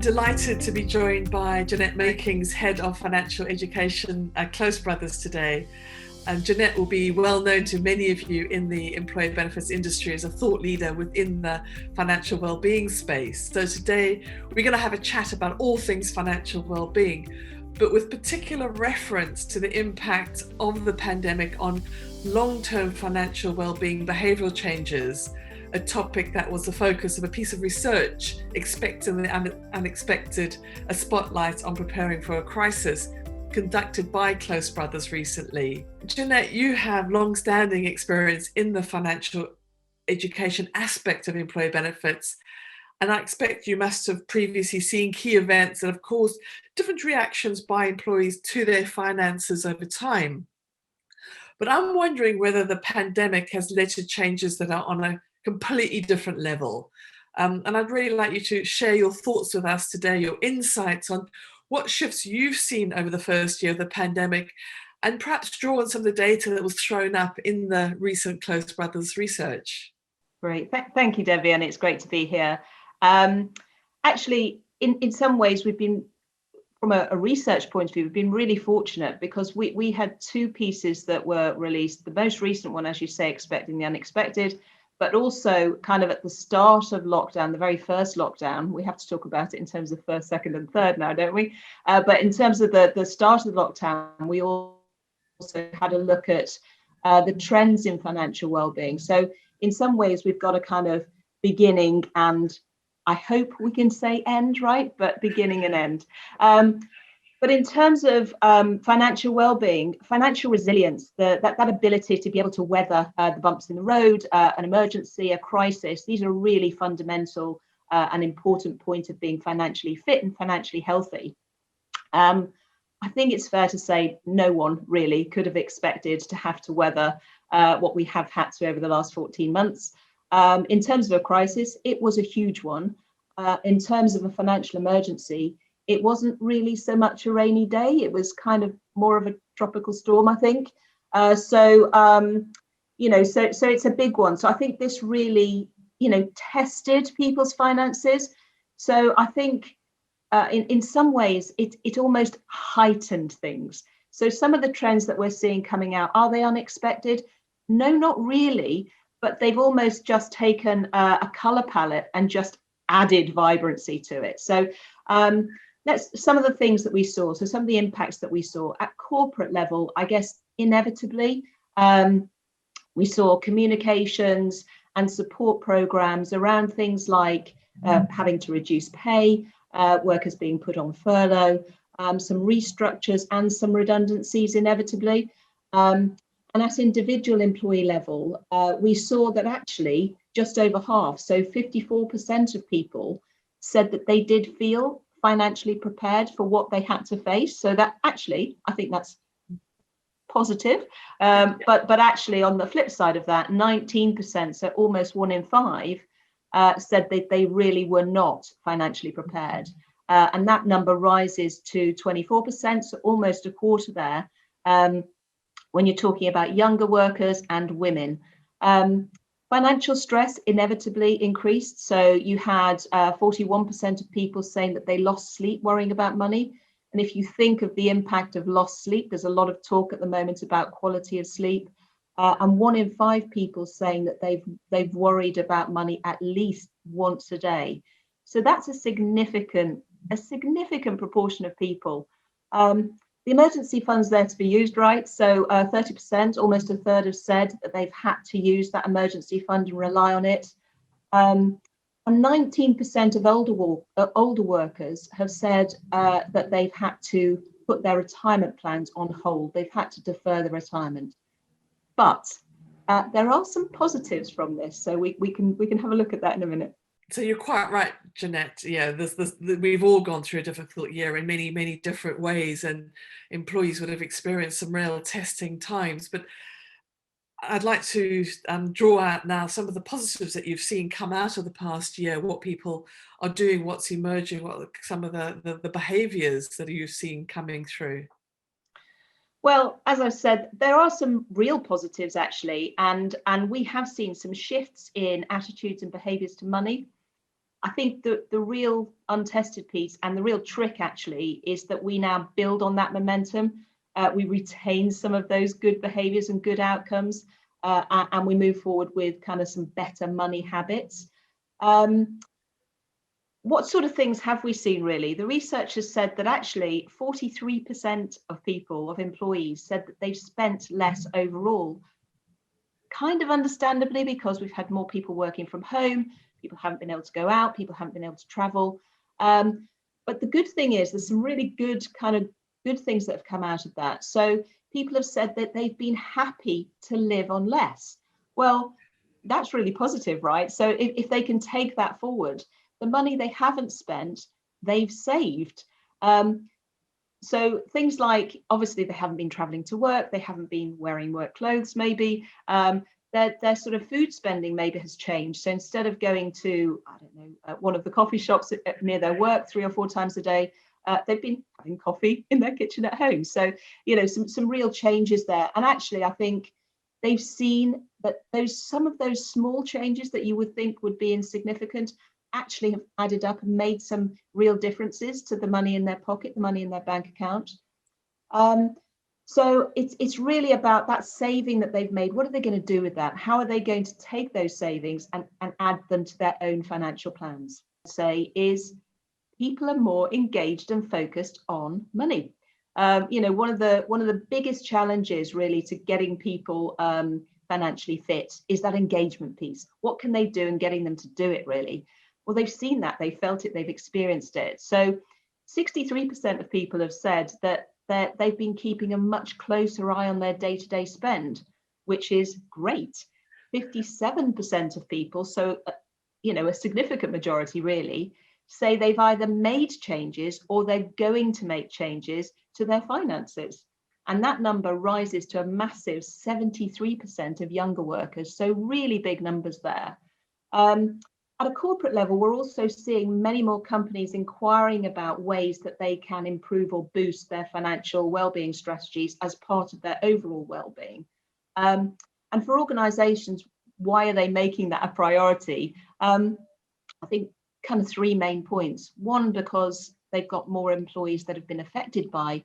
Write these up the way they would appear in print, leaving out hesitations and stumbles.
delighted to be joined by Jeanette Makings, Head of Financial Education at Close Brothers today. Jeanette will be well known to many of you in the employee benefits industry as a thought leader within the financial well-being space. So today we're going to have a chat about all things financial well-being, but with particular reference to the impact of the pandemic on long-term financial well-being behavioural changes, a topic that was the focus of a piece of research, Expecting the Unexpected, a spotlight on preparing for a crisis, conducted by Close Brothers recently. Jeanette, you have long-standing experience in the financial education aspect of employee benefits, and I expect you must have previously seen key events that have caused different reactions by employees to their finances over time. But I'm wondering whether the pandemic has led to changes that are on a completely different level. And I'd really like you to share your thoughts with us today, your insights on what shifts you've seen over the first year of the pandemic, and perhaps draw on some of the data that was thrown up in the recent Close Brothers research. Great. Thank you, Debi, and it's great to be here. Actually, in some ways, we've been, from a research point of view, we've been really fortunate because we had two pieces that were released. The most recent one, as you say, Expecting the Unexpected, but also kind of at the start of lockdown, the very first lockdown. We have to talk about it in terms of first, second and third now, don't we? But in terms of the start of the lockdown, we also had a look at the trends in financial well-being. So in some ways, we've got a kind of beginning and I hope we can say end, right? But beginning and end. But in terms of financial well-being, financial resilience, that ability to be able to weather the bumps in the road, an emergency, a crisis, these are really fundamental and important point of being financially fit and financially healthy. I think it's fair to say no one really could have expected to have to weather what we have had to over the last 14 months. In terms of a crisis, it was a huge one. In terms of a financial emergency, it wasn't really so much a rainy day. It was kind of more of a tropical storm, I think. So it's a big one. So I think this really, tested people's finances. So I think in some ways, it almost heightened things. So some of the trends that we're seeing coming out, are they unexpected? No, not really. But they've almost just taken a color palette and just added vibrancy to it. So that's some of the things that we saw. So some of the impacts that we saw at corporate level, I guess, inevitably, we saw communications and support programs around things like having to reduce pay, workers being put on furlough, some restructures and some redundancies inevitably. And at individual employee level, we saw that actually just over half, so 54% of people said that they did feel financially prepared for what they had to face. So that actually, I think that's positive. But actually on the flip side of that, 19%, so almost 1 in 5, said that they really were not financially prepared. And that number rises to 24%, so almost a quarter there, when you're talking about younger workers and women. Financial stress inevitably increased. So you had 41% of people saying that they lost sleep worrying about money. And if you think of the impact of lost sleep, there's a lot of talk at the moment about quality of sleep. And 1 in 5 people saying that they've worried about money at least once a day. So that's a significant proportion of people. The emergency fund's there to be used, right? So 30%, almost a third, have said that they've had to use that emergency fund and rely on it. And 19% of older workers have said that they've had to put their retirement plans on hold. They've had to defer the retirement. But there are some positives from this. So we can have a look at that in a minute. So you're quite right, Jeanette. Yeah, we've all gone through a difficult year in many, many different ways, and employees would have experienced some real testing times. But I'd like to draw out now some of the positives that you've seen come out of the past year, what people are doing, what's emerging, what some of the behaviours that you've seen coming through. Well, as I've said, there are some real positives actually, and we have seen some shifts in attitudes and behaviours to money. I think the real untested piece and the real trick actually is that we now build on that momentum. We retain some of those good behaviours and good outcomes, and we move forward with kind of some better money habits. What sort of things have we seen really? The research has said that actually 43% of people, of employees, said that they've spent less overall. Kind of understandably, because we've had more people working from home, people haven't been able to go out, people haven't been able to travel. But the good thing is there's some really good things that have come out of that. So people have said that they've been happy to live on less. Well, that's really positive, right? So if they can take that forward, the money they haven't spent, they've saved. So things like, obviously they haven't been traveling to work, they haven't been wearing work clothes maybe, their sort of food spending maybe has changed. So instead of going to, I don't know, one of the coffee shops near their work 3 or 4 times a day, they've been having coffee in their kitchen at home. So, you know, some real changes there. And actually, I think they've seen that some of those small changes that you would think would be insignificant actually have added up and made some real differences to the money in their pocket, the money in their bank account. So it's really about that saving that they've made. What are they going to do with that? How are they going to take those savings and add them to their own financial plans? Say is people are more engaged and focused on money. You know, one of the biggest challenges really to getting people financially fit is that engagement piece. What can they do and getting them to do it really? Well, they've seen that, they've felt it, they've experienced it. So 63% of people have said that they've been keeping a much closer eye on their day-to-day spend, which is great. 57% of people, so you know, a significant majority really, say they've either made changes or they're going to make changes to their finances. And that number rises to a massive 73% of younger workers. So really big numbers there. At a corporate level, we're also seeing many more companies inquiring about ways that they can improve or boost their financial well-being strategies as part of their overall well-being. And for organizations, why are they making that a priority? I think kind of 3 main points. One, because they've got more employees that have been affected by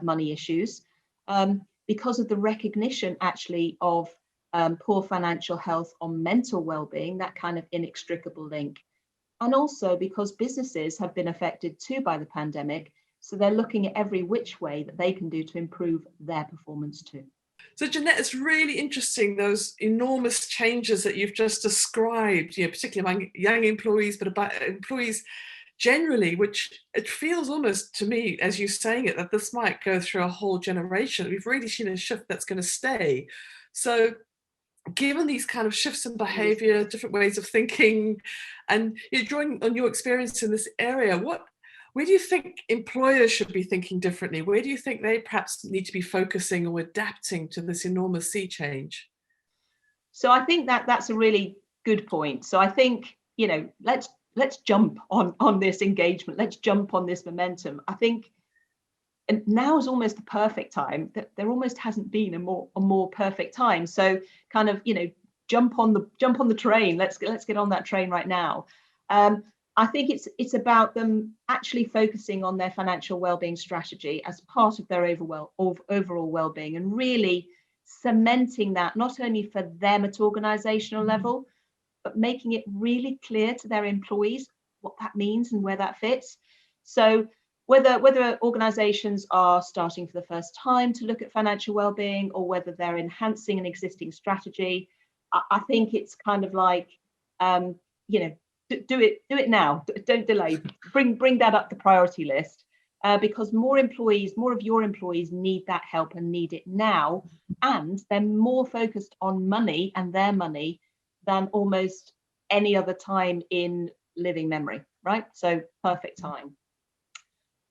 money issues, because of the recognition actually of poor financial health on mental well-being, that kind of inextricable link. And also because businesses have been affected too by the pandemic, so they're looking at every which way that they can do to improve their performance too. So Jeanette, it's really interesting, those enormous changes that you've just described, you know, particularly among young employees, but about employees generally, which it feels almost to me, as you're saying it, that this might go through a whole generation. We've really seen a shift that's going to stay. So given these kind of shifts in behavior, different ways of thinking, and you're drawing on your experience in this area, where do you think employers should be thinking differently? Where do you think they perhaps need to be focusing or adapting to this enormous sea change? So I think that's a really good point. So I think, you know, let's jump on this engagement. Let's jump on this momentum. I think, and now is almost the perfect time. That there almost hasn't been a more perfect time. So kind of, you know, jump on the train. Let's get on that train right now. I think it's about them actually focusing on their financial well-being strategy as part of their overall well-being, and really cementing that not only for them at organizational level, but making it really clear to their employees what that means and where that fits. So whether organizations are starting for the first time to look at financial well-being, or whether they're enhancing an existing strategy, I think it's kind of like, you know, do it now. Don't delay. Bring that up the priority list, because more of your employees need that help and need it now, and they're more focused on money and their money than almost any other time in living memory, right? So perfect time.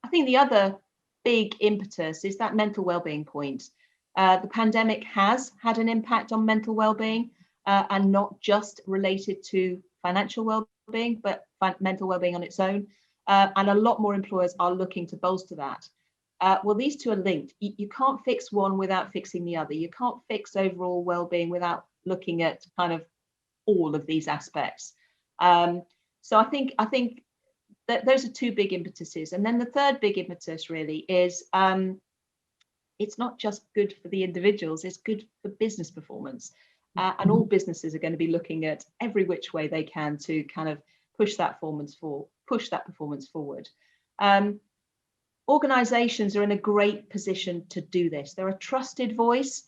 I think the other big impetus is that mental well-being point. The pandemic has had an impact on mental well-being, and not just related to financial well-being, but mental well-being on its own. And a lot more employers are looking to bolster that. Well, these two are linked. You can't fix one without fixing the other. You can't fix overall well-being without looking at kind of all of these aspects. So I think that those are two big impetuses. And then the third big impetus really is it's not just good for the individuals, it's good for business performance. And all businesses are going to be looking at every which way they can to kind of push that performance forward. Organizations are in a great position to do this. They're a trusted voice.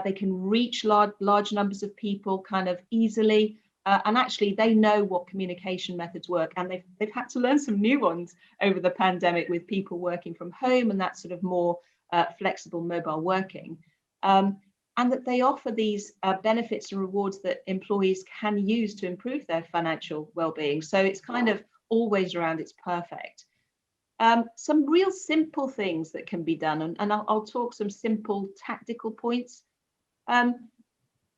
They can reach large numbers of people kind of easily. And actually, they know what communication methods work. And they've had to learn some new ones over the pandemic with people working from home and that sort of more flexible mobile working. And that they offer these benefits and rewards that employees can use to improve their financial well-being. So it's kind of always around, it's perfect. Some real simple things that can be done, and I'll talk some simple tactical points.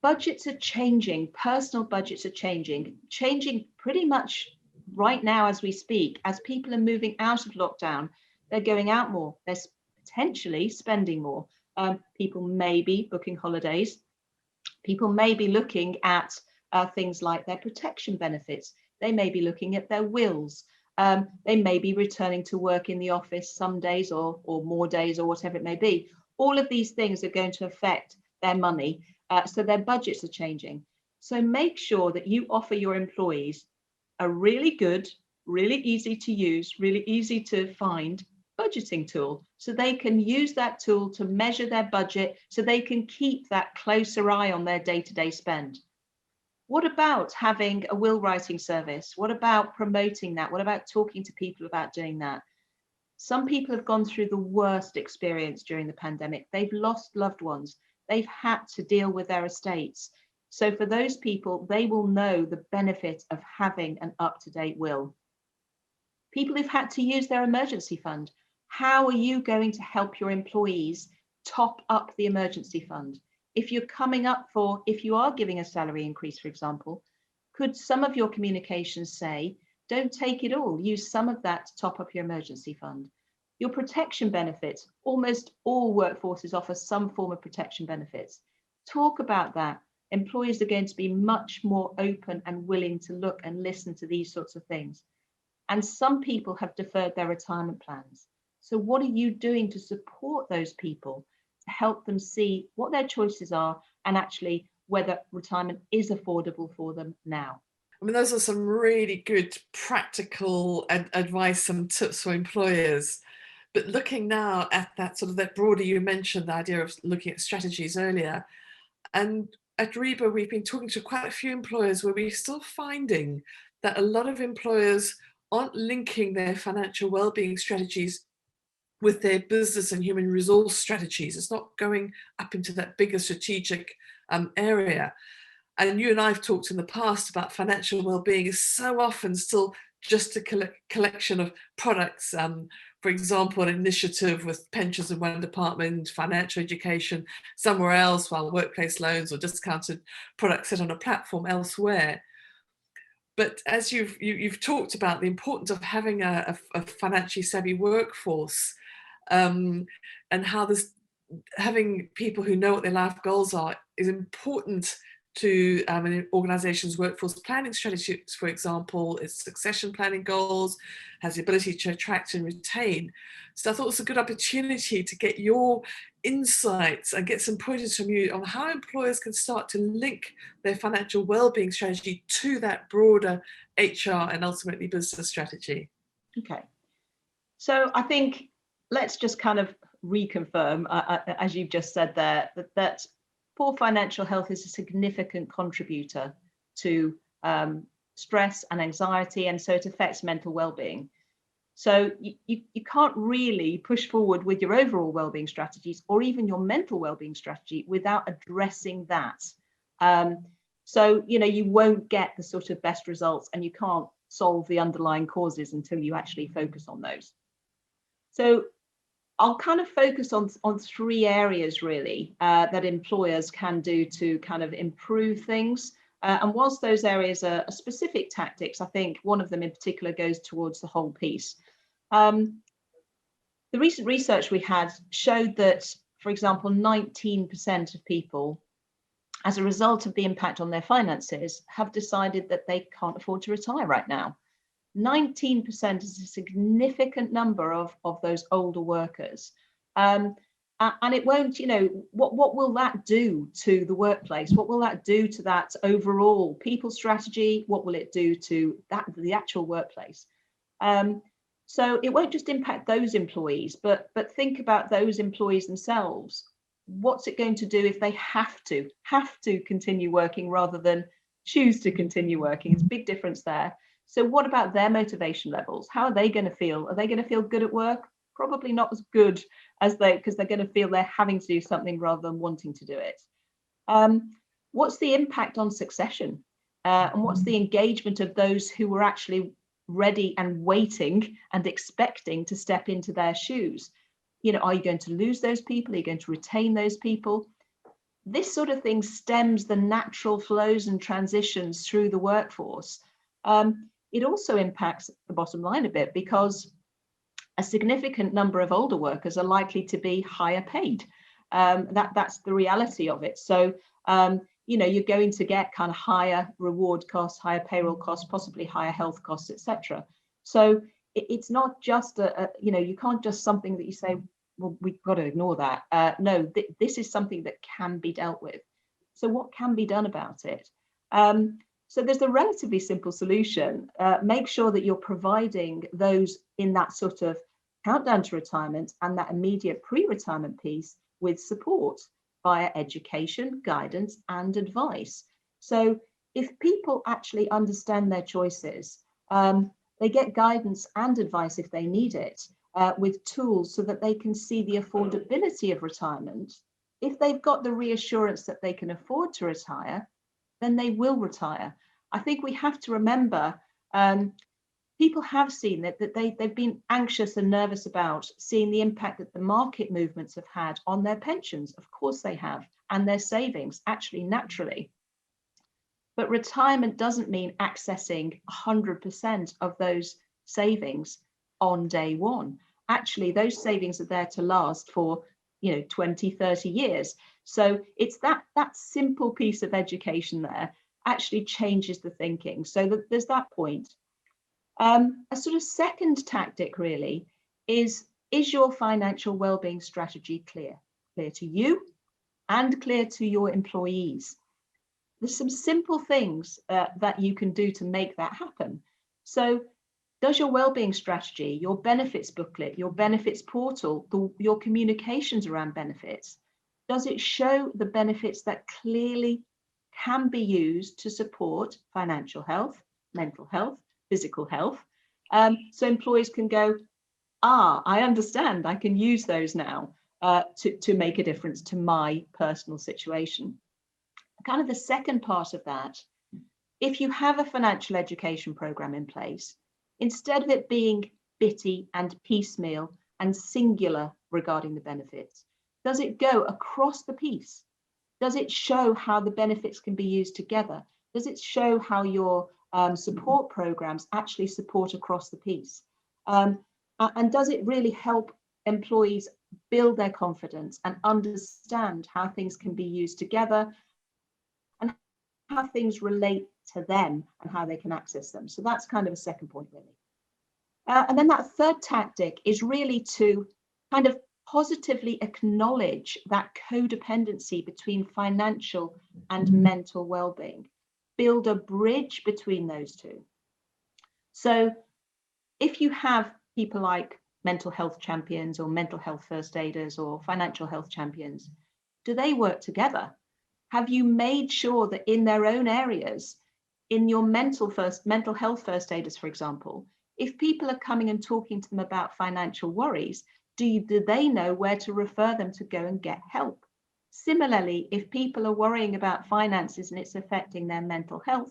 Budgets are changing, personal budgets are changing pretty much right now as we speak. As people are moving out of lockdown, they're going out more, they're potentially spending more. People may be booking holidays. People may be looking at things like their protection benefits. They may be looking at their wills. They may be returning to work in the office some days or more days or whatever it may be. All of these things are going to affect their money. So their budgets are changing. So make sure that you offer your employees a really good, really easy to use, really easy to find budgeting tool, so they can use that tool to measure their budget, so they can keep that closer eye on their day-to-day spend. What about having a will writing service? What about promoting that? What about talking to people about doing that? Some people have gone through the worst experience during the pandemic. They've lost loved ones. They've had to deal with their estates. So for those people, they will know the benefit of having an up-to-date will. People who've had to use their emergency fund. How are you going to help your employees top up the emergency fund? If you're if you are giving a salary increase, for example, could some of your communications say, don't take it all, use some of that to top up your emergency fund? Your protection benefits, almost all workforces offer some form of protection benefits. Talk about that. Employees are going to be much more open and willing to look and listen to these sorts of things. And some people have deferred their retirement plans. So what are you doing to support those people, to help them see what their choices are and actually whether retirement is affordable for them now? I mean, those are some really good practical advice and tips for employers. But looking now at that sort of that broader, you mentioned the idea of looking at strategies earlier. And at REBA, we've been talking to quite a few employers where we're still finding that a lot of employers aren't linking their financial well-being strategies with their business and human resource strategies. It's not going up into that bigger strategic area. And you and I have talked in the past about financial well-being is so often still just a collection of products. For example, an initiative with pensions in one department, financial education somewhere else, while workplace loans or discounted products sit on a platform elsewhere. But as you've talked about the importance of having a financially savvy workforce, and how having people who know what their life goals are is important to an organization's workforce planning strategies, for example, its succession planning goals, has the ability to attract and retain. So I thought it was a good opportunity to get your insights and get some pointers from you on how employers can start to link their financial well-being strategy to that broader HR and ultimately business strategy. Okay. So I think let's just kind of reconfirm, as you've just said there, that poor financial health is a significant contributor to stress and anxiety, and so it affects mental well-being. So you can't really push forward with your overall well-being strategies or even your mental well-being strategy without addressing that. So you won't get the sort of best results, and you can't solve the underlying causes until you actually focus on those. So I'll kind of focus on three areas really that employers can do to kind of improve things. And whilst those areas are specific tactics, I think one of them in particular goes towards the whole piece. The recent research we had showed that, for example, 19% of people, as a result of the impact on their finances, have decided that they can't afford to retire right now. 19% is a significant number of those older workers. And it won't, what will that do to the workplace? What will that do to that overall people strategy? What will it do to the actual workplace? So it won't just impact those employees, but think about those employees themselves. What's it going to do if they have to continue working rather than choose to continue working? It's a big difference there. So what about their motivation levels? How are they going to feel? Are they going to feel good at work? Probably not as good as because they're going to feel they're having to do something rather than wanting to do it. What's the impact on succession? And what's the engagement of those who were actually ready and waiting and expecting to step into their shoes? Are you going to lose those people? Are you going to retain those people? This sort of thing stems the natural flows and transitions through the workforce. It also impacts the bottom line a bit, because a significant number of older workers are likely to be higher paid. That's the reality of it. So, you're going to get kind of higher reward costs, higher payroll costs, possibly higher health costs, etc. So it's not just you can't just something that you say, well, we've got to ignore that. No, this is something that can be dealt with. So what can be done about it? So there's a relatively simple solution. Make sure that you're providing those in that sort of countdown to retirement and that immediate pre-retirement piece with support via education, guidance, and advice. So if people actually understand their choices, they get guidance and advice if they need it, with tools so that they can see the affordability of retirement. If they've got the reassurance that they can afford to retire, then they will retire. I think we have to remember, people have seen that they've been anxious and nervous about seeing the impact that the market movements have had on their pensions. Of course they have, and their savings, actually, naturally. But retirement doesn't mean accessing 100% of those savings on day one. Actually, those savings are there to last for 20, 30 years. So it's that simple piece of education there actually changes the thinking. So that there's that point. A sort of second tactic really is your financial wellbeing strategy clear to you and clear to your employees? There's some simple things that you can do to make that happen. So does your wellbeing strategy, your benefits booklet, your benefits portal, your communications around benefits, does it show the benefits that clearly can be used to support financial health, mental health, physical health? So employees can go, I understand, I can use those now to make a difference to my personal situation. Kind of the second part of that, if you have a financial education program in place, instead of it being bitty and piecemeal and singular regarding the benefits, does it go across the piece? Does it show how the benefits can be used together? Does it show how your support programs actually support across the piece? And does it really help employees build their confidence and understand how things can be used together and how things relate to them and how they can access them? So that's kind of a second point, really. And then that third tactic is really to kind of positively acknowledge that codependency between financial and mental well-being. Build a bridge between those two. So if you have people like mental health champions or mental health first aiders or financial health champions, do they work together? Have you made sure that in their own areas, in your mental health first aiders, for example, if people are coming and talking to them about financial worries, do they know where to refer them to go and get help? Similarly, if people are worrying about finances and it's affecting their mental health,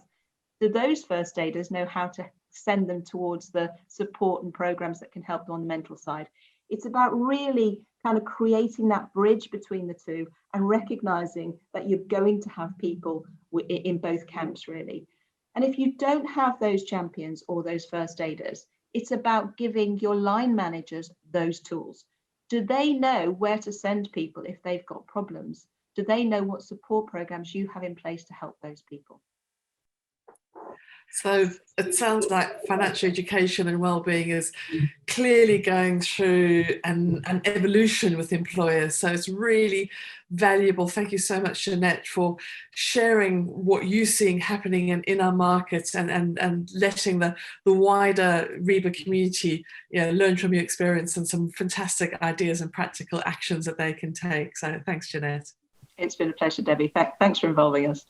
do those first aiders know how to send them towards the support and programs that can help them on the mental side? It's about really kind of creating that bridge between the two and recognizing that you're going to have people in both camps, really. And if you don't have those champions or those first aiders, it's about giving your line managers those tools. Do they know where to send people if they've got problems? Do they know what support programs you have in place to help those people? So it sounds like financial education and wellbeing is clearly going through an evolution with employers. So it's really valuable. Thank you so much, Jeanette, for sharing what you're seeing happening in our markets, and letting the wider REBA community, learn from your experience and some fantastic ideas and practical actions that they can take. So thanks, Jeanette. It's been a pleasure, Debbie. Thanks for involving us.